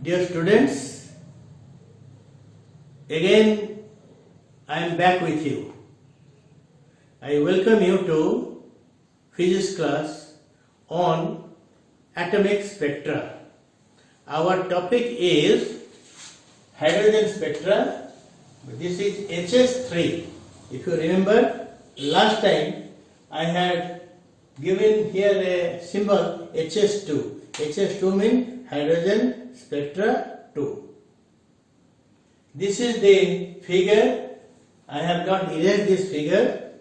Dear students, again I am back with you. I welcome you to physics class on atomic spectra. Our topic is hydrogen spectra. This is HS3. If you remember, last time I had given here a symbol HS2. HS2 means hydrogen spectra 2. This is the figure. I have not erased this figure.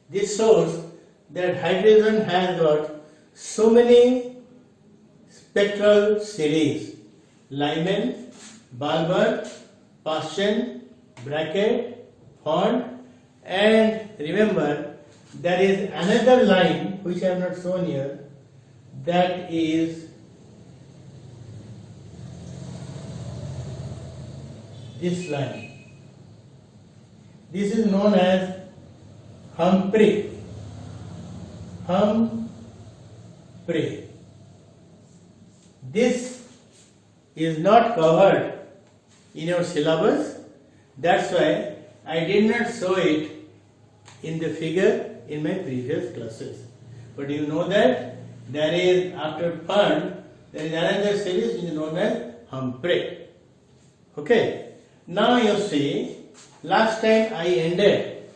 This shows that hydrogen has got so many spectral series: Lyman, Balmer, Paschen, Brackett, Fond, and remember there is another line which I have not shown here, that is this line. This is known as Humphrey. This is not covered in your syllabus. That's why I did not show it in the figure in my previous classes. But you know that there is, after Fond, there is another series which is known as Humphrey. Okay. Now you see, last time I ended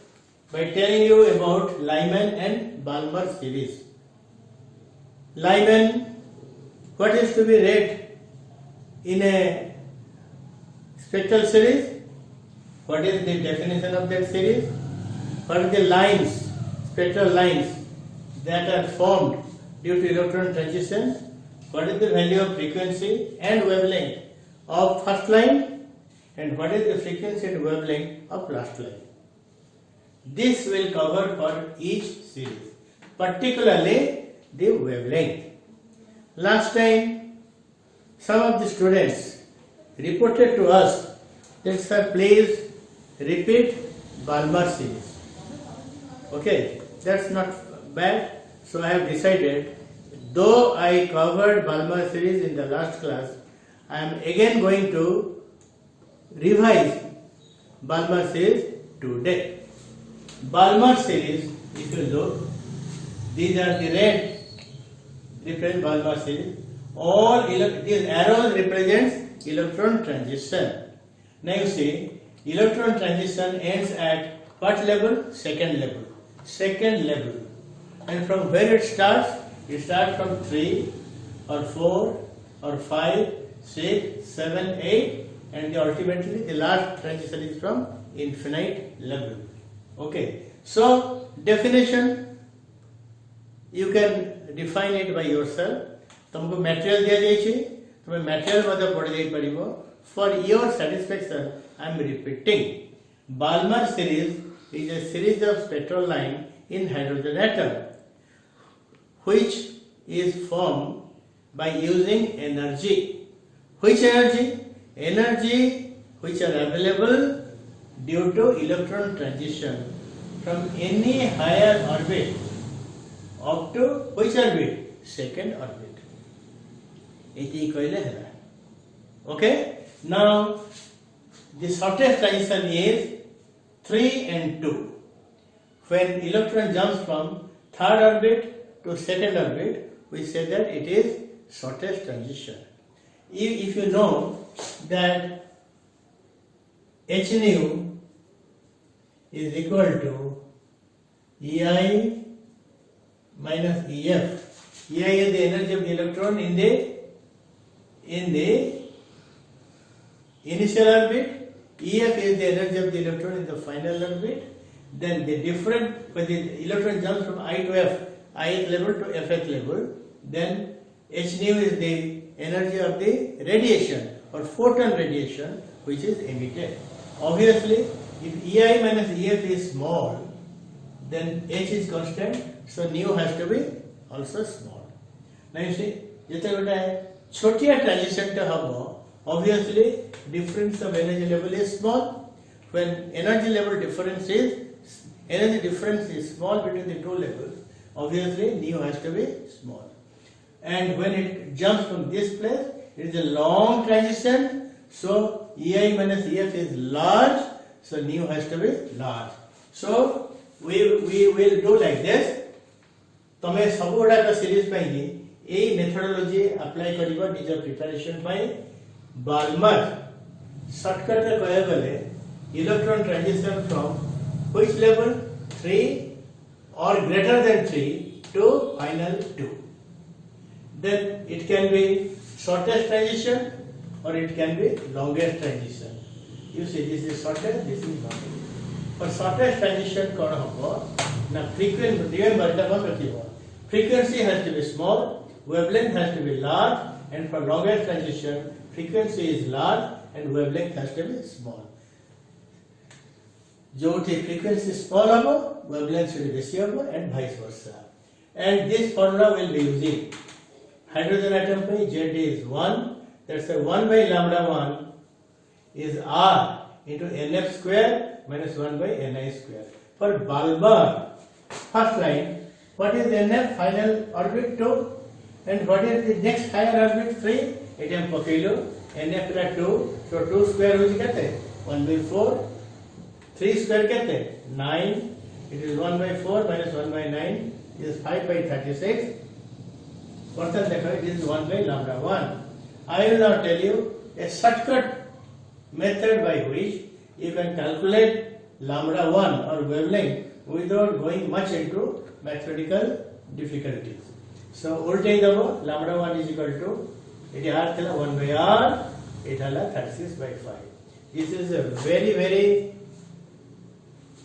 by telling you about Lyman and Balmer series. Lyman, what is to be read in a spectral series? What is the definition of that series? What are the lines, spectral lines that are formed due to electron transition? What is the value of frequency and wavelength of first line? And what is the frequency and wavelength of last line? This will cover for each series, particularly the wavelength. Last time, some of the students reported to us that, sir, please repeat Balmer series. Okay, that's not bad. So I have decided, though I covered Balmer series in the last class, I am again going to revise Balmer series today. Balmer series, if you look, these are the red represent Balmer series. All these arrows represents electron transition. Now you see, electron transition ends at what level? Second level. Second level. And from where it starts from 3 or 4 or 5, 6, 7, 8, and ultimately the last transition is from infinite level. Okay. So definition, you can define it by yourself. तुमको material दिया जाइए, तुम्हें material मतलब पढ़ जाइए पढ़िबो. For your satisfaction, I am repeating. Balmer series is a series of spectral line in hydrogen atom, which is formed by using energy. Which energy? Energy which are available due to electron transition from any higher orbit up to which orbit? Second orbit. Okay. Now the shortest transition is 3 and 2. When electron jumps from third orbit to second orbit, we say that it is shortest transition. If you know that h nu is equal to EI minus EF. EI is the energy of the electron in the initial orbit. EF is the energy of the electron in the final orbit. Then the different, when the electron jumps from I to F, ith level to fth level, then h nu is the energy of the radiation or photon radiation which is emitted. Obviously, if EI minus EF is small, then h is constant, so nu has to be also small. Now you see, jete chotiya transition ta habo, obviously difference of energy level is small. When energy difference is small between the two levels, obviously nu has to be small. And when it jumps from this place, It is a long transition, so EI minus EF is large, so nu has to be large. So we will do like this. तमे सब गुड़ाक series यही methodology apply कर निज preparation Balmer shortcut रे कह गले electron transition from which level 3 or greater than 3 to final 2. Then it can be shortest transition or it can be longest transition. You see, this is shortest, this is longest. For shortest transition कौन होगा ना frequency, remember that one रखिएगा. Frequency has to be small, wavelength has to be large, and for longest transition, frequency is large and wavelength has to be small. जो frequency small होगा, wavelength should be बेसी होगा, and vice versa. And this formula will be using hydrogen atom पे Z is 1. That's a 1 by lambda 1 is R into NF square minus 1 by Ni square. For Balmer, first line, what is NF final orbit 2 and what is the next higher orbit 3? It is Pokilo, NF is 2, so 2 square is 1 by 4, 3 square is 9, it is 1 by 4 minus 1 by 9 is 5 by 36. This is 1 by lambda 1. I will now tell you a shortcut method by which you can calculate lambda 1 or wavelength without going much into mathematical difficulties. So, voltage of lambda 1 is equal to it is 1 by R, it is 36 by 5. This is a very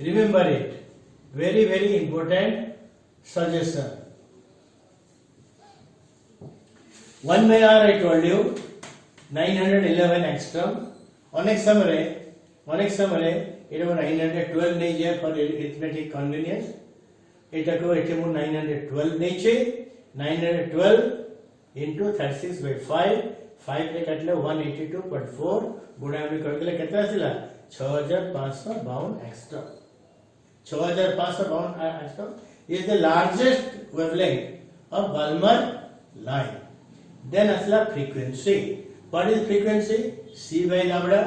remember it, very important suggestion. 1 by R I told you 911 angstrom. Onyx summary it was 912 nature for arithmetic convenience. It was 912 nature. 912 into 36 by 5. 5 रे काटले 182.4 गुणा में करले कितना आसिला 6552 angstrom. 6552 angstrom is the largest wavelength of Balmer line. Then asla frequency. What is frequency? C by lambda.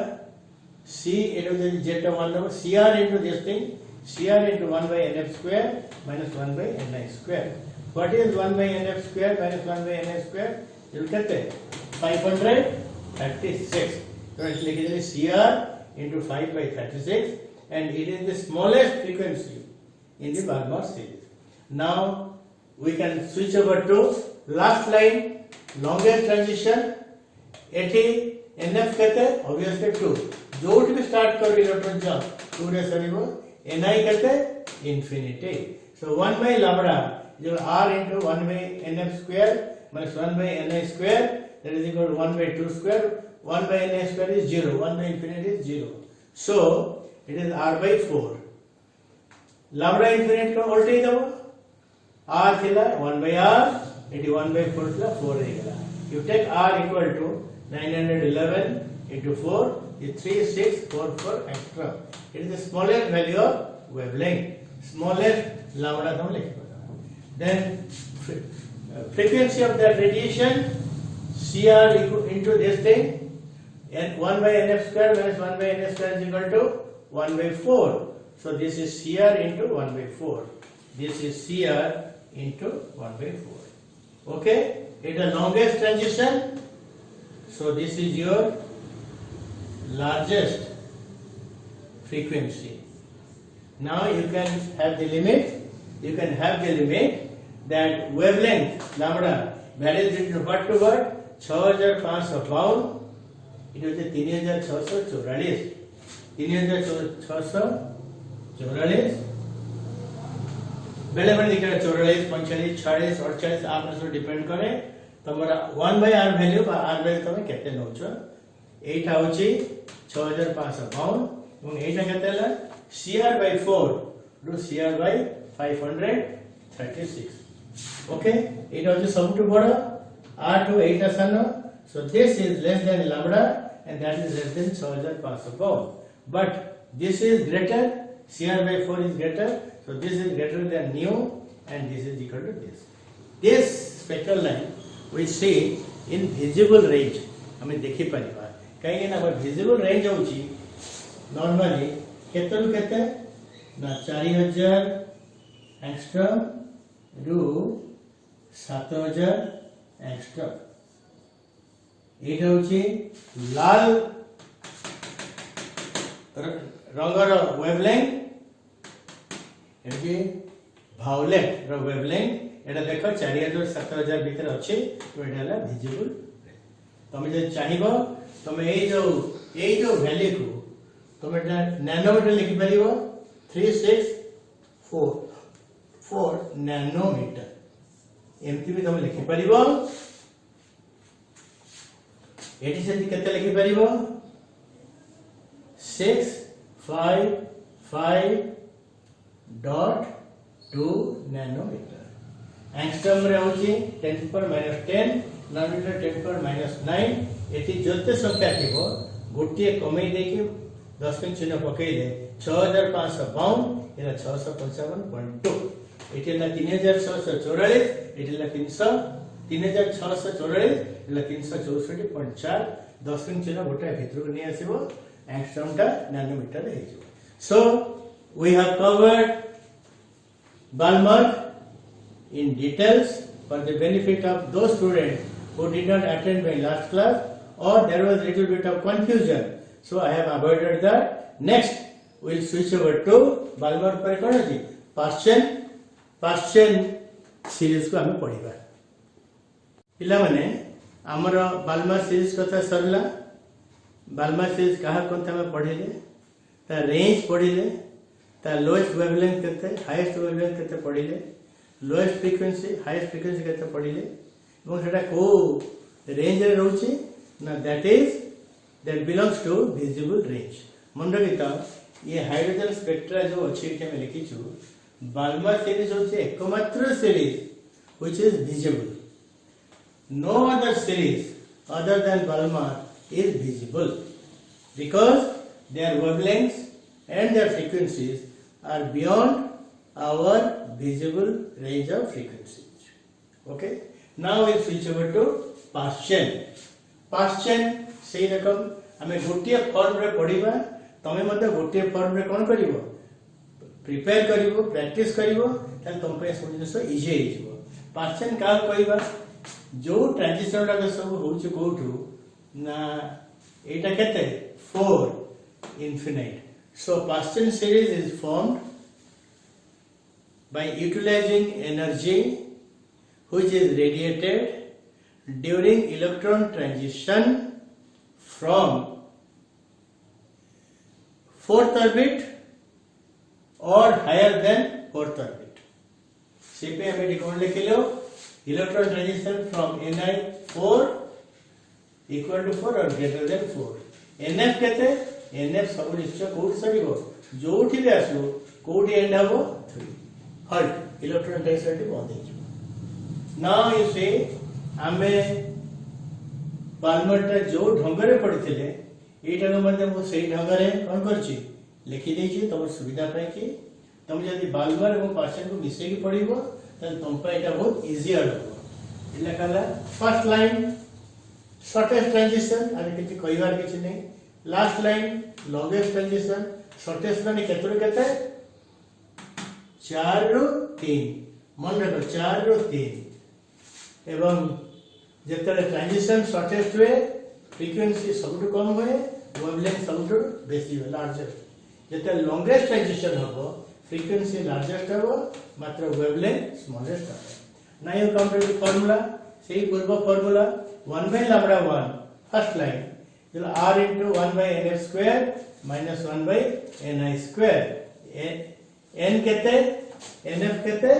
C into the jet of 1 over CR into this thing. CR into 1 by NF square minus 1 by Ni square. What is 1 by NF square minus 1 by Ni square? You look at it. 536. So it's like CR into 5 by 36 and it is the smallest frequency in the Balmer series. Now we can switch over to last line, longest transition. 80 NF कहते obviously 2. जो भी start करो electron jump 2 रे सरीबो Ni कहते infinity. So 1 by lambda जो R into 1 by NF square minus 1 by Ni square that is equal to 1 by 2 square. 1 by Ni square is 0. 1 by infinity is 0. So it is R by 4. Lambda infinite का voltage दबो R थिला 1 by R it is 1 by 4 थिला 4 रहेगा. You take R equal to 911 into 4 is 3644 angstrom. It is the smallest value of wavelength, smallest lambda हम लिख सकते. Then frequency of that radiation CR into this thing and 1 by NF square minus 1 by NF square is equal to 1 by 4. So this is CR into 1 by 4. This is CR into 1 by 4. Okay? It is the longest transition. So this is your largest frequency. Now you can have the limit. You can have the limit that wavelength lambda varies between what to what? 6500 pound. It was 3644. 3644. बेले बेले दिखे 44, 45, 46, 48 आप में से depend करे तमरा 1 by R value बा R value तमे केते नोचो 8 आउची 6500 पाउंड এবং এইটা কেতে হলা CR by 4 do CR by 536. Okay, এটা হচ্ছে সবচেয়ে বড় R to 8 আসানো. So this is less than lambda and that is less than 6500 pound. But this is greater, CR by 4 is greater. So this is greater than nu and this is equal to this. This spectral line we see in visible range. हमें देखि परिबा कहीं ना visible range होची normally केतरु केते ना 4000 angstrom रु 7000 angstrom एटा होची लाल रंगर wavelength eighty violate रो wavelength एटा देखो 4000 7000 भीतर अछि तो एटा ला विजिबल तुम जो चाहिबो तुम ए जो वैल्यू को तुम एटा नैनोमीटर लिखि परिबो 3644 नैनोमीटर एमती भी तुम लिखि परिबो एटी से केते लिखि परिबो 655.2 नैनोमीटर एंगस्ट्रॉम रे होची 10 to the minus 10 nanometre 10 to the minus 9 एटी जते संख्या थिबो गोटिए कमे देकी 10 पिन चिन्ह पकेइले 6552 एला 655.2 एटी ला 3644 एटी ला 3644 एला 364.4 10 पिन चिन्ह गोटे भितर को नै आसीबो एंगस्ट्रॉम टा नैनोमीटर हे जो so we have covered Balmer in details for the benefit of those students who did not attend my last class or there was a little bit of confusion. So I have avoided that. Next, we will switch over to Balmer पर कौन है जी? Persian series को हमें पढ़िबा। पिला माने हमरो Balmer series कथा सरला। Balmer series कहा कौन था मैं पढ़िले? ता रेंज पढ़िले। ता लोएस्ट वेवलेंथ केते हाईएस्ट वेवलेंथ केते पढ़िले लोएस्ट फ्रीक्वेंसी हाईएस्ट फ्रीक्वेंसी केते पढ़िले एवं सेटा को रेंज रे रहउची ना that belongs to visible range मन रखिता ये हाइड्रोजन स्पेक्ट्रा जो अछि के में लिखिछु बाल्मर सीरीज होची एकमात्र series which is visible no other series other than Balmer is visible because their wavelengths and their frequencies are beyond our visible range of frequencies. Okay. Now we'll switch over to Persian. Persian सही रकम हमें गोटिए form रे पढ़िबा तमे मते गोटिए form रे कोन करिवो prepare करिवो practice करिवो त तुम पे सब जिंस इजी हे जिवो Persian का कहबा जो ट्रांजिशन रा सब होउछ कोठु ना एटा केते 4 infinite. So Persian series is formed by utilizing energy which is radiated during electron transition from 4th orbit or higher than 4th orbit. CP हमें कौन लिख लो electron transition from Ni4 equal to 4 or greater than 4. NF कहते NF सब निश्चय code सरीबो जोठी भी आसो code and हबो 3 हल्ट electron density बंद हे जो नाउ यू से हमें बाल्मर टा जो ढंगरे पड़िथिले एटा मध्ये मो सेही ढंगरे कोन करछि लिखि देछि तमर सुविधा पय कि तुम यदि बाल्मर एवं पर्सन को मिसे की पड़िबो त तुम पे एटा बहुत इजी हबो इला कला फर्स्ट लाइन शॉर्टेस्ट ट्रांजिशन आदि किछि कहिवार किछि नै last line longest transition shortest line केतरो केते 4 रो 3 मन रखो 4 रो 3 एवं जेतरे ट्रांजिशन शॉर्टेस्ट हुए फ्रीक्वेंसी सबटु कम हुए वेवलेंथ सबटु बेसी हुए लार्जेस्ट जेते लॉन्गेस्ट ट्रांजिशन हबो फ्रीक्वेंसी लार्जेस्ट हबो मात्र वेवलेंथ स्मॉलेस्ट हबो now you come to the formula सेही पूर्व formula 1/λ1 first line r into 1 by n square minus 1 by ni square n कहते nf कहते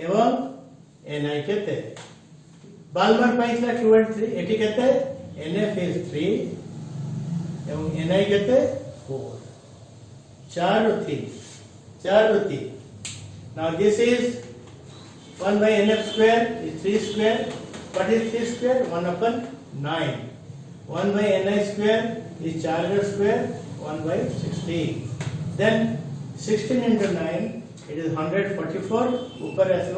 एवं ni कहते बाल्मर पाइला 2 and 3 एटी कहते nf is 3 एवं ni कहते 4 4 और 3 now this is 1 by nf square is 3 square what is 3 square 1 upon 9 1 by ni square is 4 square 1 by 16 then 16 into 9 it is 144 ऊपर ऐसे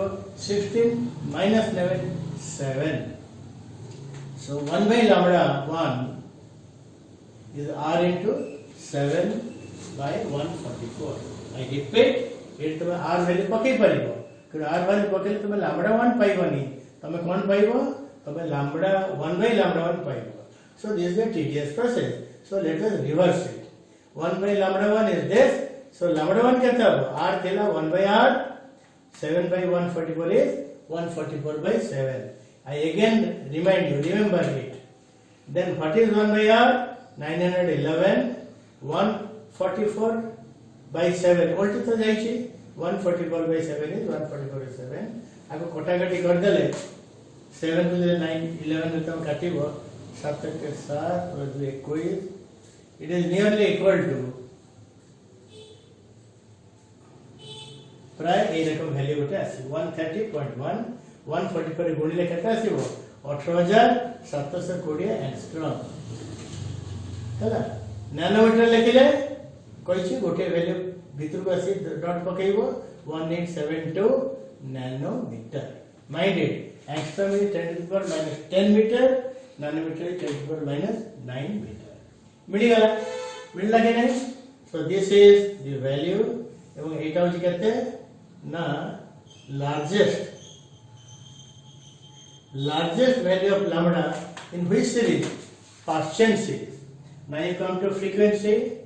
16 minus 9 7 So 1 by lambda 1 is r into 7 by 144. I repeat, it to r value पकई परिबो कि r value पकई तुम lambda 1 पाइबनी तुम कौन पाइबो तुम lambda 1 by lambda 1 पाइबो. So this is a tedious process. So let us reverse it. 1 by lambda 1 is this. So lambda 1 कितना हो? R थेला 1 by r. 7 by 144 is 144 by 7. I again remind you, remember it. Then what is 1 by r? 911. 144 by 7. All to जाइए. 144 by 7 is 144 by 7. आपको कोटाकाटी कर देले 7 to the 9 11 में तो काटिबो 7 के 7 और 2 21. It is nearly equal to प्राय ए रकम वैल्यू गोटे आसी 130.1 144 गुणिले केते आसीबो 18720 एंगस्ट्रॉम हैला. नैनोमीटर लिखिले कहिछि गोटे वैल्यू भितर को आसी डॉट पकेइबो 1872 nanometre. Mind it, angstrom is 10 to the power minus 10 metre, nanometre is 10 to the power minus 9 metre. मिल गया, मिल लगे नहीं. So this is the value एवं एटा होछि केते ना largest value of lambda in which series? Partial series. Now you come to frequency.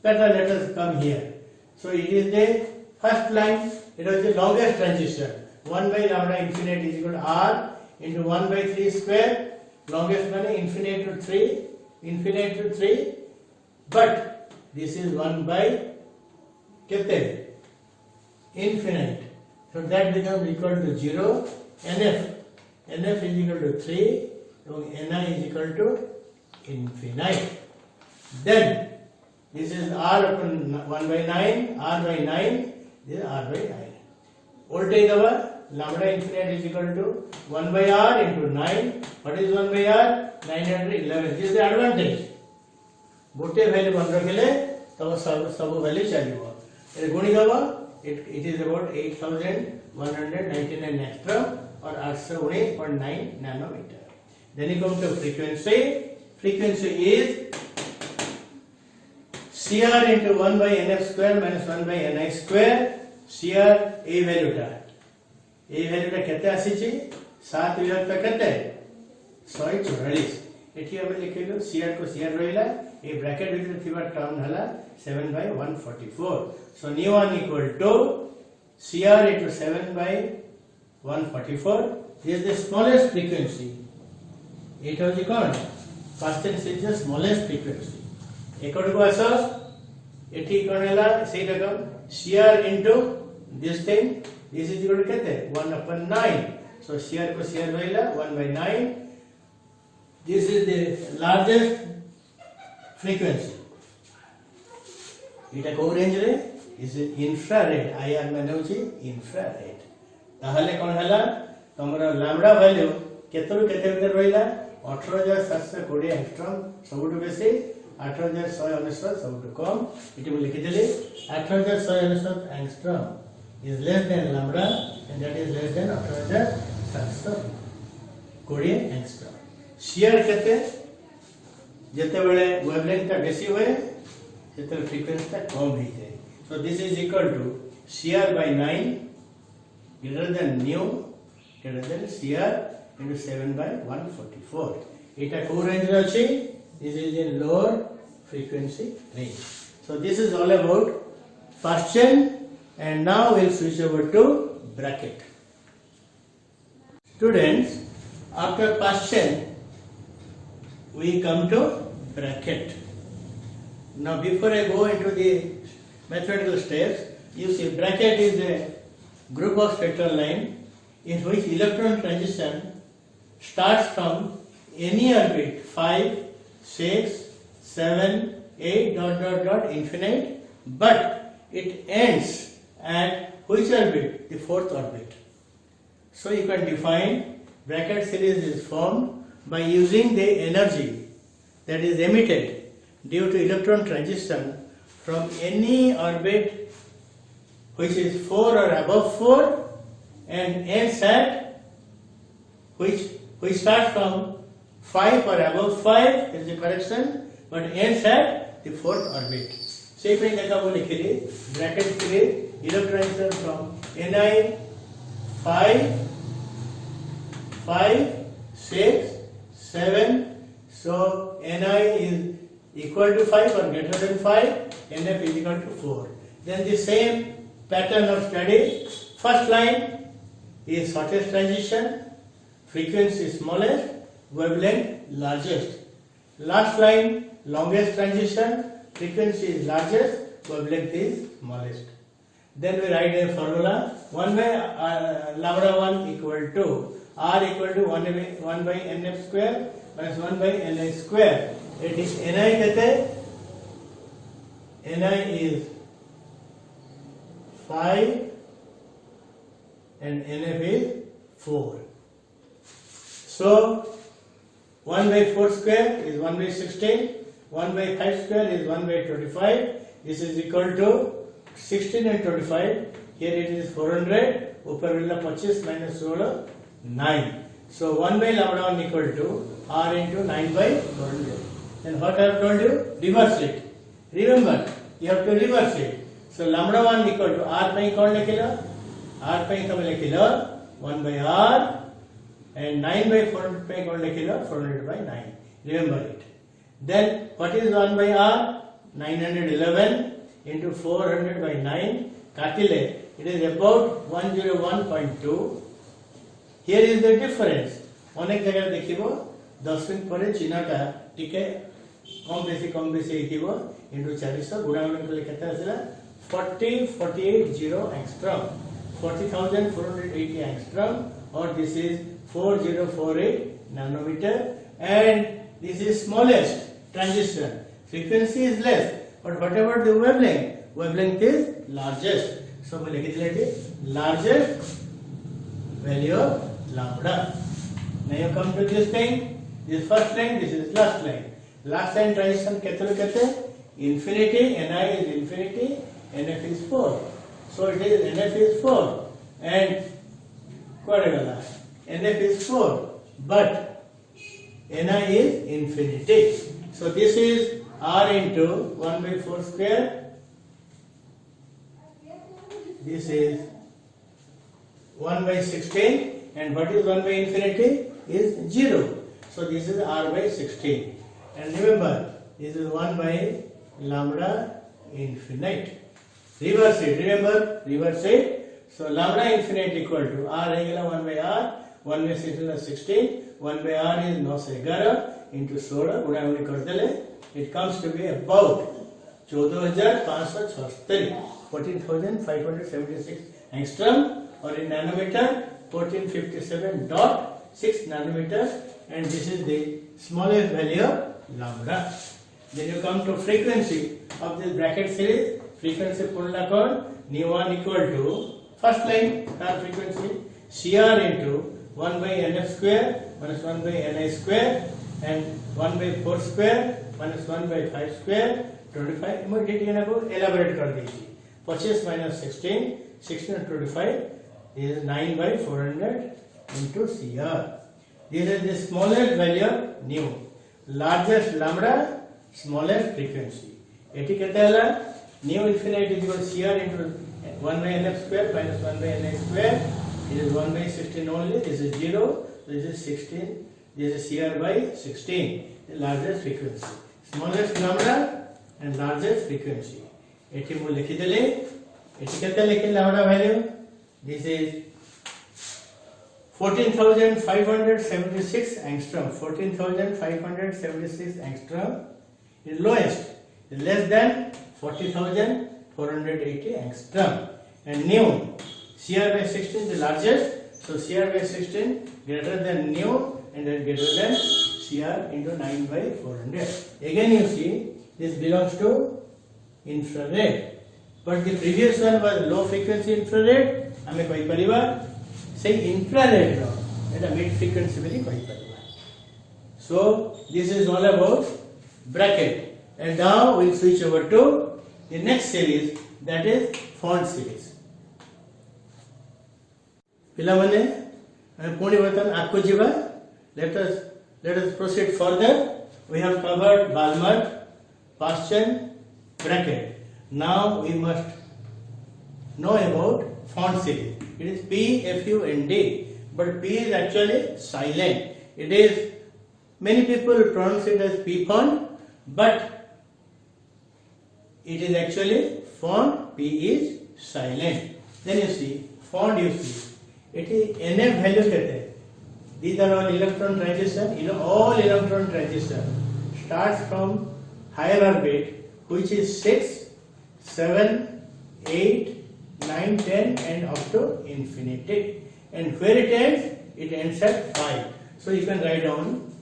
Better let us come here. So it is the first line. It was the longest transition. 1 by lambda infinite is equal to r into 1 by 3 square. Longest one infinite to 3. Infinite to 3. But this is 1 by kete? Infinite. So that becomes equal to 0. NF is equal to 3. So Ni is equal to infinite. Then this is r upon 1 by 9. R by 9. This is r by 9. Voltage our lambda infinite is equal to 1 by r into 9. What is 1 by r? 911. This is the advantage. गोटे value बन रखले तब सब value चलिबो. ए गुणी दबा it is about 8199 angstrom or 819.9 nanometer. Then you come to frequency. Frequency is CR into 1 by NF square minus 1 by NI square. CR A value टा. A value टा केते आसीची 7 विभक्त केते 144. एठी हम लिखिलो CR को CR रहिला ए ब्रैकेट भितर थिबा टर्म हला 7 by 144. So nu 1 equal to CR into 7 by 144. This is the smallest frequency. It was called Parsons is the smallest frequency. Ekod ko aso एठी कोन हला सेही रकम CR into this thing. This is equal to kete 1 upon 9. So CR को CR रहिला 1 by 9. This is the largest frequency. Ita ko range re is infrared. IR माने होची infrared. ताहले कोन हला तमरा लैम्बडा वैल्यू केतरु केते भीतर रहिला 18720 एंगस्ट्रॉम सबुटु बेसी 8199 सबुटु कम. इति बोली लिखिदेली 8199 angstrom is less than lambda and that is less than 8720 angstrom. shear केते जते बेले वेवलेंथ ता बेसी होए सेते फ्रीक्वेंसी ता कम हो जाए. So this is equal to CR by 9 greater than nu greater than CR into 7 by 144. Eta co range रे अछि. This is in lower frequency range. So this is all about Parson, and now we'll switch over to bracket. Students, after Parson we come to bracket. Now before I go into the mathematical steps, you see bracket is a group of spectral line in which electron transition starts from any orbit 5, 6, 7, 8 dot dot dot infinite, but it ends at which orbit? The fourth orbit. So you can define bracket series is formed by using the energy that is emitted due to electron transition from any orbit which is 4 or above 4 and ends at which which starts from 5 or above 5 is the correction, but ends at the fourth orbit. Say if I bracket series electrons from Ni 5, 6, 7. So Ni is equal to 5 or greater than 5, Nf is equal to 4. Then the same pattern of study. First line is shortest transition, frequency smallest, wavelength largest. Last line, longest transition, frequency is largest, wavelength is smallest. Then we write a formula, 1 by lambda 1 equal to R equal to 1 by Nf square minus 1 by Ni square. It is Ni kete, Ni is 5 and Nf is 4. So 1 by 4 square is 1 by 16, 1 by 5 square is 1 by 25. This is equal to 16 and 25. Here it is 400. Upar villa 25 minus 16, 9. So 1 by lambda 1 equal to R into 9 by 400. And what I have told you? Reverse it. Remember, you have to reverse it. So lambda 1 equal to R pi कौन लिखेगा? R pi तब लिखेगा 1 by R and 9 by 400 pi कौन लिखेगा? 400 by 9. Remember it. Then what is 1 by R? 911 into 400 by 9. Katile. It is about 101.2. Here is the difference. अनेक जगह देखिबो 10 minute परे चिन्हटा टिके कम बेसी लिखिबो into 400 गुणागुण कले केते आसिला 40880 angstrom, 40,480 angstrom, or this is 4048 nanometer, and this is smallest transition. Frequency is less, but whatever the wavelength is largest. So we लिख दिले largest value of lambda. Now you come to this thing. This first line, this is last line. Last line transition kete infinity, Ni is infinity, Nf is 4. So it is Nf is 4 and Nf is 4, but Ni is infinity. So this is R into 1 by 4 square. This is 1 by 16, and what is 1 by infinity? Is 0. So this is R by 16. And remember, this is 1 by lambda infinite. Reverse it. Remember, reverse it. So lambda infinite equal to R रहेगा 1 by R, 1 by 16 is 16, 1 by R is 9 से 11 into 16 गुणागुणी कर देले. It comes to be about 14,576, 14,576 angstrom, or in nanometer 1457.6 nanometers, and this is the smallest value of lambda. Then you come to frequency of this bracket series. Frequency formula called nu1 equal to first line car frequency Cr into 1 by Nf square minus 1 by Ni square and 1 by 4 square minus 1 by 5 square 25. Immediately ना को elaborate कर दीजिए. 25 minus 16, 16 and 25 is 9 by 400 into Cr. This is the smallest value of nu. Largest lambda, smallest frequency. Eighty कहता है nu infinite is equal to Cr into 1 by Nf square minus 1 by Ni square. It is 1 by 16 only. This is 0. This is 16. This is Cr by 16. The largest frequency. Smallest lambda and largest frequency. Eighty मु लिखी देले. Eighty कहता है lambda value. This is 14,576 angstrom. 14,576 angstrom is lowest. Is less than 40,480 angstrom. And nu, Cr by 16 the largest. So Cr by 16 greater than nu and then greater than Cr into 9 by 400. Again you see this belongs to infrared. But the previous one was low frequency infrared. हमें कोई परिवार से infrared रो এটা mid frequency भी कोई परिवार. So this is all about bracket. And now we'll switch over to the next series, that is font series. पिलामने पुणी बर्तन आपको जीवा let us proceed further. We have covered Balmer, Paschen, bracket. Now we must know about font series. It is P, F, U, and D, but P is actually silent. It is, many people pronounce it as P font, but it is actually font. P is silent. Then you see font. You see it is NF value kehte. These are all electron transition. You know, all electron transition starts from higher orbit, which is 6, 7, 8, 9, 10, and up to infinity. And where it ends? It ends at 5. So you can write down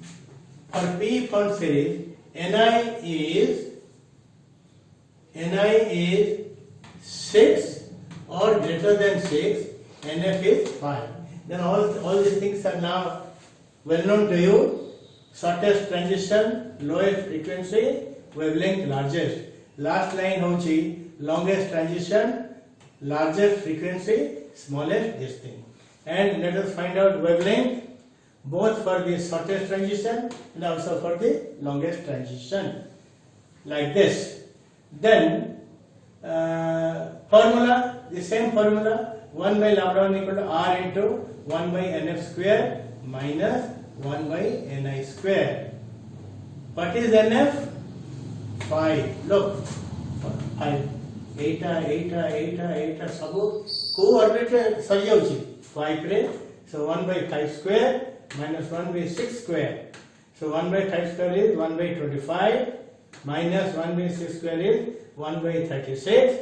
for P font series, Ni is 6 or greater than 6, NF is 5. Then all these things are now well known to you. Shortest transition, lowest frequency, wavelength largest. Last line hochi longest transition, largest frequency, smallest this thing. And let us find out wavelength both for the shortest transition and also for the longest transition, like this. Then formula, the same formula, 1 by lambda 1 equal to R into 1 by NF square minus 1 by Ni square. What is NF? 5. Look, 5. 8 सब को orbit सरी जाउची 5 रे. So 1 by 5 square minus 1 by 6 square. So 1 by 5 square is 1 by 25 minus 1 by 6 square is 1 by 36.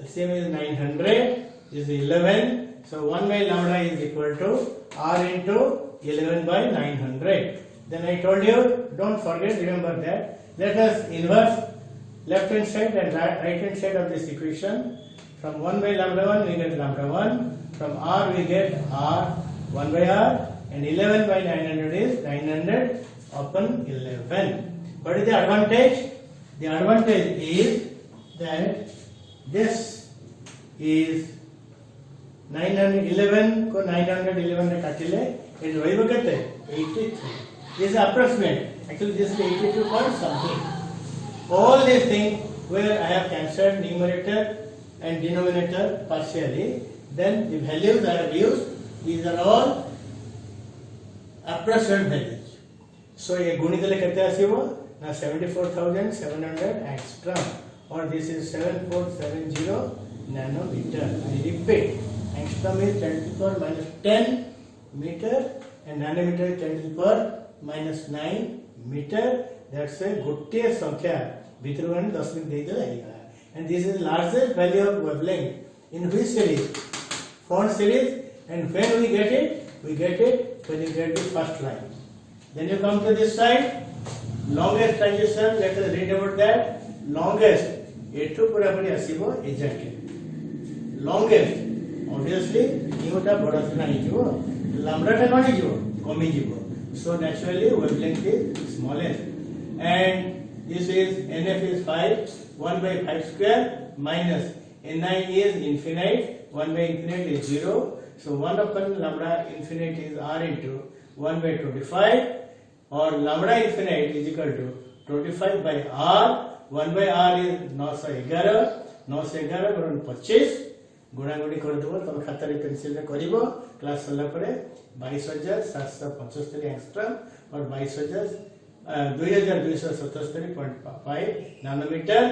LCM is 900 is 11. So 1 by lambda is equal to R into 11 by 900. Then I told you, don't forget, remember that. Let us inverse left hand side and right hand side of this equation. From 1 by lambda 1 we get lambda 1. From R we get R 1 by R. And 11 by 900 is 900 upon 11. What is the advantage? The advantage is that this is 911 को 911 रे काटिले it रहइबो केते 83. This is approximate. Actually this is 82 point something. All these things where I have cancelled numerator and denominator partially, then the values I have used, these are all approximate values. So ये गुणितले केते आसीबो ना 74,700 angstrom, or this is 7470 nanometer. I repeat, angstrom is 10 to the power minus 10 meter and nanometer is 10 to the power minus 9 meter. That's a gotiye sankhya bhitar gane 10 min dei dela. And this is largest value of wavelength in which series? Font series. And when we get it? We get it when you get the first line. Then you come to this side, longest transition. Let us read about that. Longest, etu pura puri asibo exactly. Longest, obviously, newta bada sina hijibo, lambda ta kani jibo, komi jibo. So naturally, wavelength is smallest. And this is NF is 5, 1 by 5 square minus Ni is infinite, 1 by infinite is 0. So 1 upon lambda infinite is R into 1 by 25, or lambda infinite is equal to 25 by R. 1 by R is 911, 911 गुणन 25 गुणागुणी कर देबो तब खाता रे pencil रे करिवो class सरला परे 22775 angstrom और 2277.5 nanometer,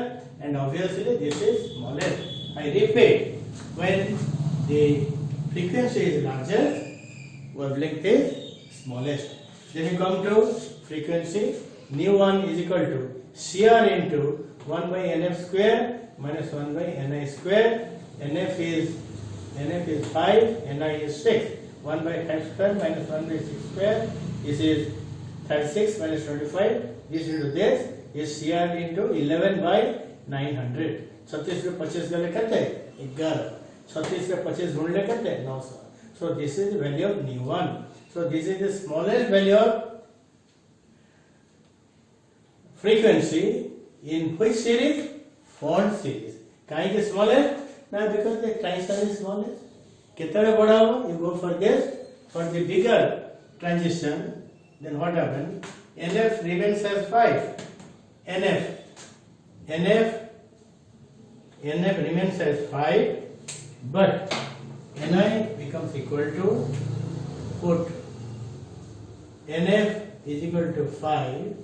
and obviously this is smallest. I repeat, when the frequency is larger, wavelength is smallest. Then you come to frequency, nu 1 is equal to Cr into 1 by Nf square minus 1 by Ni square. Nf is 5, Ni is 6. 1 by 5 square minus 1 by 6 square. This is 36 minus 25. This into this is Cr into 11 by 900. 36 रे 25 गले करते 11. 36 रे 25 गुणले करते 900. So this is the value of nu 1. So this is the smallest value of frequency in which series? Font series. Why is smallest? Now because the transition is smallest. Ketare bada ho? You go for this. For the bigger transition, then what happens? NF remains as 5. NF remains as 5, but Ni becomes equal to, put NF is equal to 5,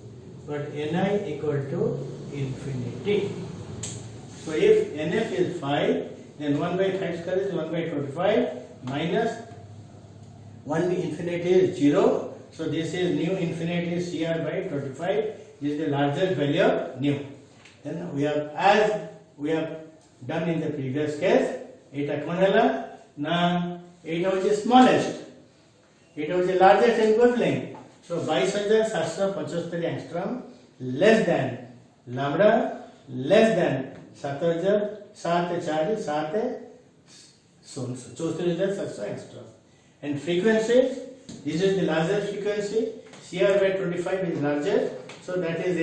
but Ni equal to infinity. So if NF is 5, then 1 by 5 square is 1 by 25 minus 1 infinity is 0. So this is nu infinity is CR by 25. This is the largest value of nu. Then we have, as we have done in the previous case, eta kon hela na eta was the smallest, eta was the largest and wavelength. So 22,775 angstrom less than lambda less than 7,774,700 angstrom. And frequencies, this is the largest frequency, CR by 25 is largest, so that is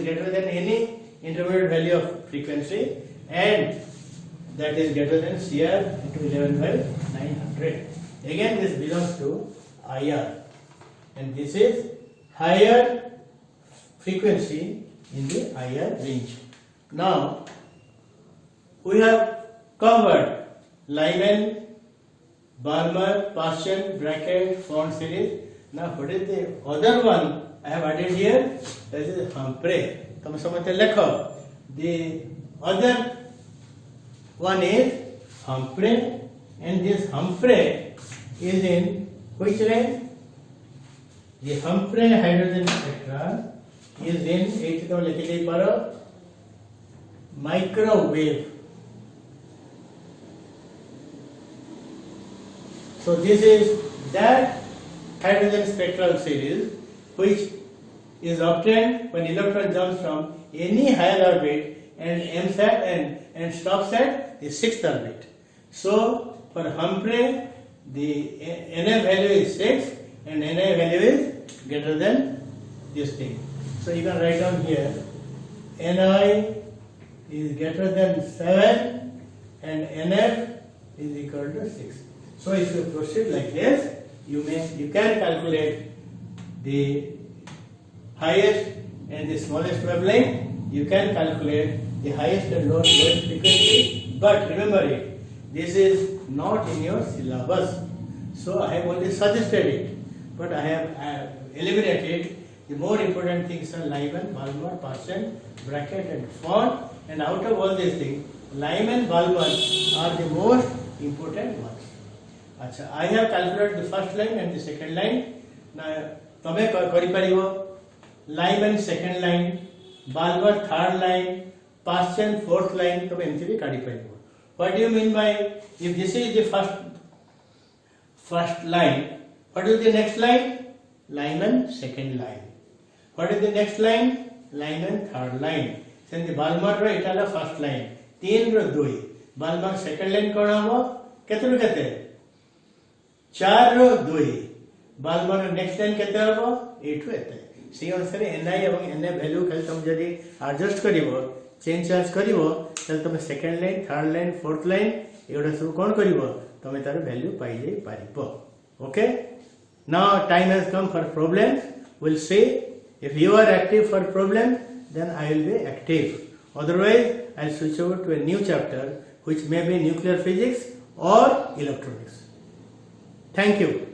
greater than any intermediate value of frequency, and that is greater than CR into 11 by 900. Again this belongs to IR, and this is higher frequency in the IR range. Now we have covered Lyman, Balmer, Paschen, Brackett, Font series. Now what is the other one I have added here? That is Humphrey. The other one is Humphrey, and this Humphrey is in which range? The Humphrey hydrogen spectra is in microwave. So this is that hydrogen spectral series which is obtained when electron jumps from any higher orbit and MSAT and stops at the 6th orbit. So for Humphrey, the NF value is 6 and NI value is greater than this thing. So you can write down here Ni is greater than 7 and NF is equal to 6. So if you proceed like this, you can calculate the highest and the smallest wavelength. You can calculate the highest and lowest frequency. But remember it, this is not in your syllabus. So I have only suggested it, but I have eliminated the more important things are Lyman, Balmer, Paschen, Brackett and Font, and out of all these things, Lyman, Balmer are the most important ones. Achha, I have calculated the first line and the second line. Now, tome kari paribo Lyman second line, Balmer third line, Paschen fourth line. Tome emti kari paribo. What do you mean by, if this is the first line, what is the next line? Lyman second line. What is the next line? Lyman third line. Then the Balmer ro eta la first line. 3 ro 2. Balmer second line kona hobo kete kete 4 row 2 Balmer next line केते हबो 8 एते से अनुसार NI एवं NA value खाली तुम जदी adjust करिवो चेंज चार्ज करिवो तल तुम second line third line fourth line एगोडा सब कोन करिवो तुम तार वैल्यू पाई जाई पारिबो. Okay, now time has come for problems. Will see if you are active for problem then I will be active, otherwise I'll switch over to a new chapter which may be nuclear physics or electronics. Thank you.